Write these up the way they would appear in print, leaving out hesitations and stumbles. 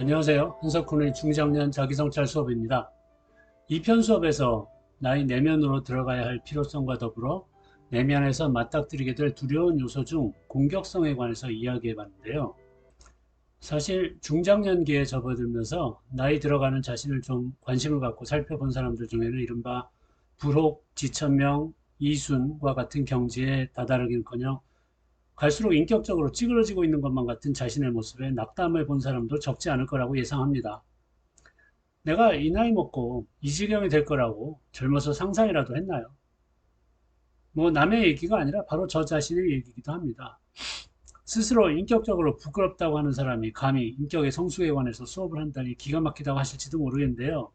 안녕하세요. 한석훈의 중장년 자기성찰 수업입니다. 이 편 수업에서 나의 내면으로 들어가야 할 필요성과 더불어 내면에서 맞닥뜨리게 될 두려운 요소 중 공격성에 관해서 이야기해 봤는데요. 사실 중장년기에 접어들면서 나이 들어가는 자신을 좀 관심을 갖고 살펴본 사람들 중에는 이른바 불혹, 지천명, 이순과 같은 경지에 다다르기는커녕 갈수록 인격적으로 찌그러지고 있는 것만 같은 자신의 모습에 낙담을 본 사람도 적지 않을 거라고 예상합니다. 내가 이 나이 먹고 이 지경이 될 거라고 젊어서 상상이라도 했나요? 뭐 남의 얘기가 아니라 바로 저 자신의 얘기이기도 합니다. 스스로 인격적으로 부끄럽다고 하는 사람이 감히 인격의 성숙에 관해서 수업을 한다니 기가 막히다고 하실지도 모르겠는데요.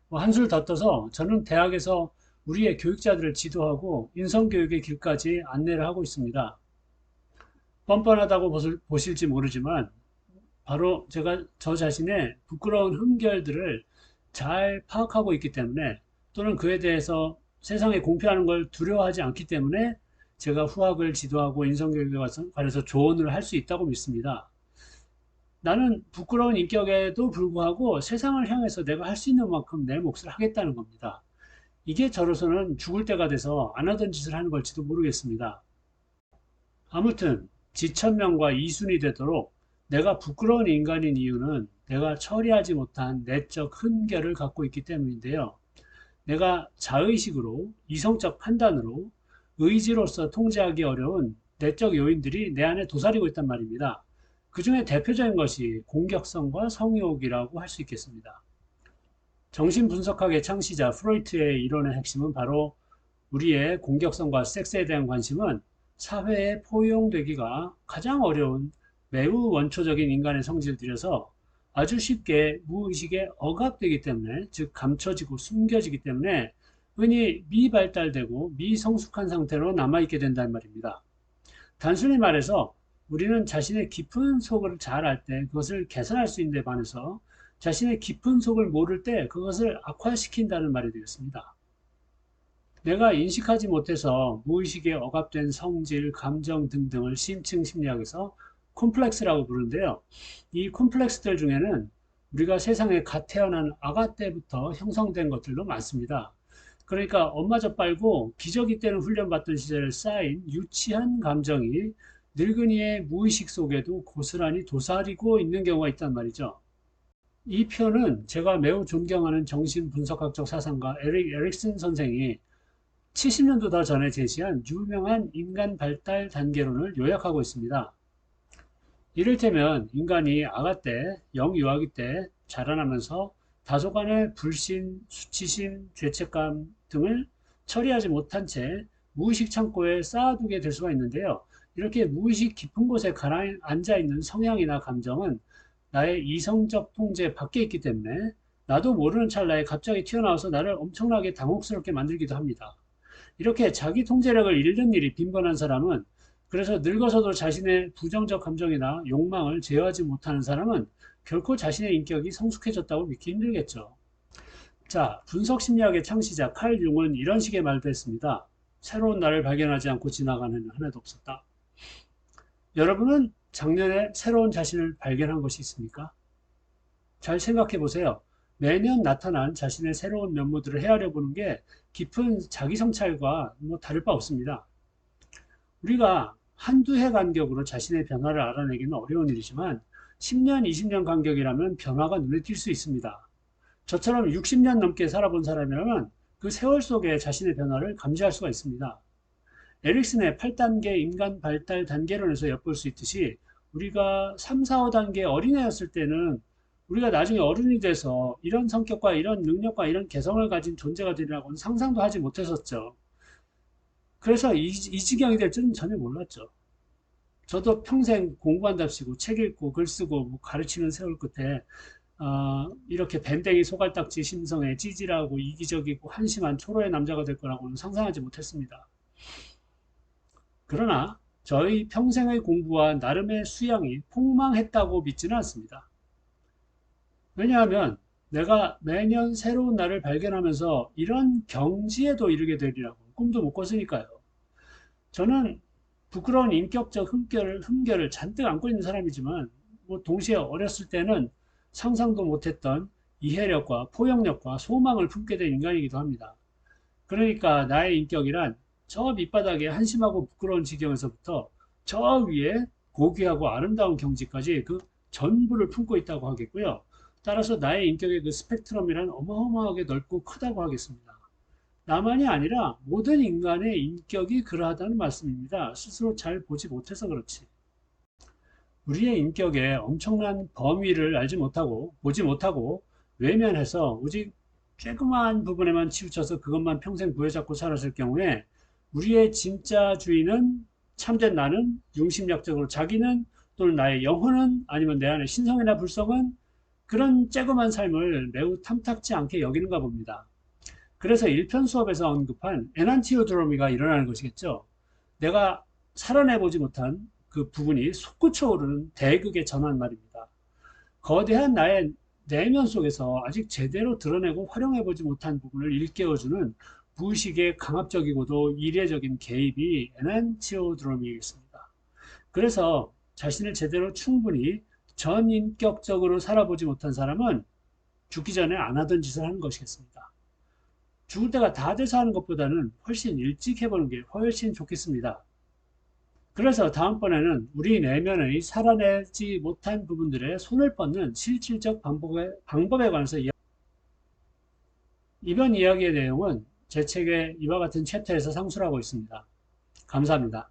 뭐 한술 더 떠서 저는 대학에서 우리의 교육자들을 지도하고 인성교육의 길까지 안내를 하고 있습니다. 뻔뻔하다고 보실지 모르지만 바로 제가 저 자신의 부끄러운 흠결들을 잘 파악하고 있기 때문에, 또는 그에 대해서 세상에 공표하는 걸 두려워하지 않기 때문에 제가 후학을 지도하고 인성교육에 관해서 조언을 할 수 있다고 믿습니다. 나는 부끄러운 인격에도 불구하고 세상을 향해서 내가 할 수 있는 만큼 내 몫을 하겠다는 겁니다. 이게 저로서는 죽을 때가 돼서 안 하던 짓을 하는 걸지도 모르겠습니다. 아무튼 지천명과 이순이 되도록 내가 부끄러운 인간인 이유는 내가 처리하지 못한 내적 흠결을 갖고 있기 때문인데요. 내가 자의식으로, 이성적 판단으로, 의지로서 통제하기 어려운 내적 요인들이 내 안에 도사리고 있단 말입니다. 그 중에 대표적인 것이 공격성과 성욕이라고 할 수 있겠습니다. 정신분석학의 창시자 프로이트의 이론의 핵심은 바로 우리의 공격성과 섹스에 대한 관심은 사회에 포용되기가 가장 어려운 매우 원초적인 인간의 성질들이어서 아주 쉽게 무의식에 억압되기 때문에, 즉 감춰지고 숨겨지기 때문에 흔히 미발달되고 미성숙한 상태로 남아있게 된다는 말입니다. 단순히 말해서 우리는 자신의 깊은 속을 잘 알 때 그것을 개선할 수 있는 데 반해서 자신의 깊은 속을 모를 때 그것을 악화시킨다는 말이 되겠습니다. 내가 인식하지 못해서 무의식에 억압된 성질, 감정 등등을 심층 심리학에서 콤플렉스라고 부르는데요. 이 콤플렉스들 중에는 우리가 세상에 갓 태어난 아가 때부터 형성된 것들도 많습니다. 그러니까 엄마 젖 빨고 기저귀 때는 훈련받던 시절에 쌓인 유치한 감정이 늙은이의 무의식 속에도 고스란히 도사리고 있는 경우가 있단 말이죠. 이 표는 제가 매우 존경하는 정신분석학적 사상가 에릭슨 선생이 70년도 더 전에 제시한 유명한 인간 발달 단계론을 요약하고 있습니다. 이를테면 인간이 아가 때, 영유아기 때 자라나면서 다소간의 불신, 수치심, 죄책감 등을 처리하지 못한 채 무의식 창고에 쌓아두게 될 수가 있는데요. 이렇게 무의식 깊은 곳에 가라앉아 있는 성향이나 감정은 나의 이성적 통제 밖에 있기 때문에 나도 모르는 찰나에 갑자기 튀어나와서 나를 엄청나게 당혹스럽게 만들기도 합니다. 이렇게 자기 통제력을 잃는 일이 빈번한 사람은, 그래서 늙어서도 자신의 부정적 감정이나 욕망을 제어하지 못하는 사람은 결코 자신의 인격이 성숙해졌다고 믿기 힘들겠죠. 자, 분석심리학의 창시자 칼 융은 이런 식의 말도 했습니다. 새로운 나를 발견하지 않고 지나가는 해는 한 해도 없었다. 여러분은 작년에 새로운 자신을 발견한 것이 있습니까? 잘 생각해 보세요. 매년 나타난 자신의 새로운 면모들을 헤아려 보는 게 깊은 자기 성찰과 뭐 다를 바 없습니다. 우리가 한두 해 간격으로 자신의 변화를 알아내기는 어려운 일이지만 10년, 20년 간격이라면 변화가 눈에 띌 수 있습니다. 저처럼 60년 넘게 살아본 사람이라면 그 세월 속에 자신의 변화를 감지할 수가 있습니다. 에릭슨의 8단계 인간 발달 단계론에서 엿볼 수 있듯이 우리가 3, 4, 5단계 어린애였을 때는 우리가 나중에 어른이 돼서 이런 성격과 이런 능력과 이런 개성을 가진 존재가 되리라고는 상상도 하지 못했었죠. 그래서 이 지경이 될 줄은 전혀 몰랐죠. 저도 평생 공부한답시고 책 읽고 글 쓰고 뭐 가르치는 세월 끝에 이렇게 밴댕이 소갈딱지 심성에 찌질하고 이기적이고 한심한 초로의 남자가 될 거라고는 상상하지 못했습니다. 그러나 저희 평생의 공부와 나름의 수양이 폭망했다고 믿지는 않습니다. 왜냐하면 내가 매년 새로운 나를 발견하면서 이런 경지에도 이르게 되리라고 꿈도 못 꿨으니까요. 저는 부끄러운 인격적 흠결을 잔뜩 안고 있는 사람이지만, 뭐 동시에 어렸을 때는 상상도 못했던 이해력과 포용력과 소망을 품게 된 인간이기도 합니다. 그러니까 나의 인격이란 저 밑바닥에 한심하고 부끄러운 지경에서부터 저 위에 고귀하고 아름다운 경지까지 그 전부를 품고 있다고 하겠고요. 따라서 나의 인격의 그 스펙트럼이란 어마어마하게 넓고 크다고 하겠습니다. 나만이 아니라 모든 인간의 인격이 그러하다는 말씀입니다. 스스로 잘 보지 못해서 그렇지. 우리의 인격의 엄청난 범위를 알지 못하고 보지 못하고 외면해서 오직 조그마한 부분에만 치우쳐서 그것만 평생 부여잡고 살았을 경우에 우리의 진짜 주인은 참된 나는 용심력적으로 자기는 또는 나의 영혼은 아니면 내 안의 신성이나 불성은 그런 쬐그만 삶을 매우 탐탁지 않게 여기는가 봅니다. 그래서 1편 수업에서 언급한 에난티오드로미가 일어나는 것이겠죠. 내가 살아내보지 못한 그 부분이 솟구쳐 오르는 대극의 전환 말입니다. 거대한 나의 내면 속에서 아직 제대로 드러내고 활용해보지 못한 부분을 일깨워주는 무의식의 강압적이고도 이례적인 개입이 에난티오드로미이겠습니다. 그래서 자신을 제대로 충분히 전인격적으로 살아보지 못한 사람은 죽기 전에 안 하던 짓을 하는 것이겠습니다. 죽을 때가 다 돼서 하는 것보다는 훨씬 일찍 해보는 게 훨씬 좋겠습니다. 그래서 다음번에는 우리 내면의 살아내지 못한 부분들의 손을 뻗는 실질적 방법에 관해서 이번 이야기의 내용은 제 책의 이와 같은 챕터에서 상수하고 있습니다. 감사합니다.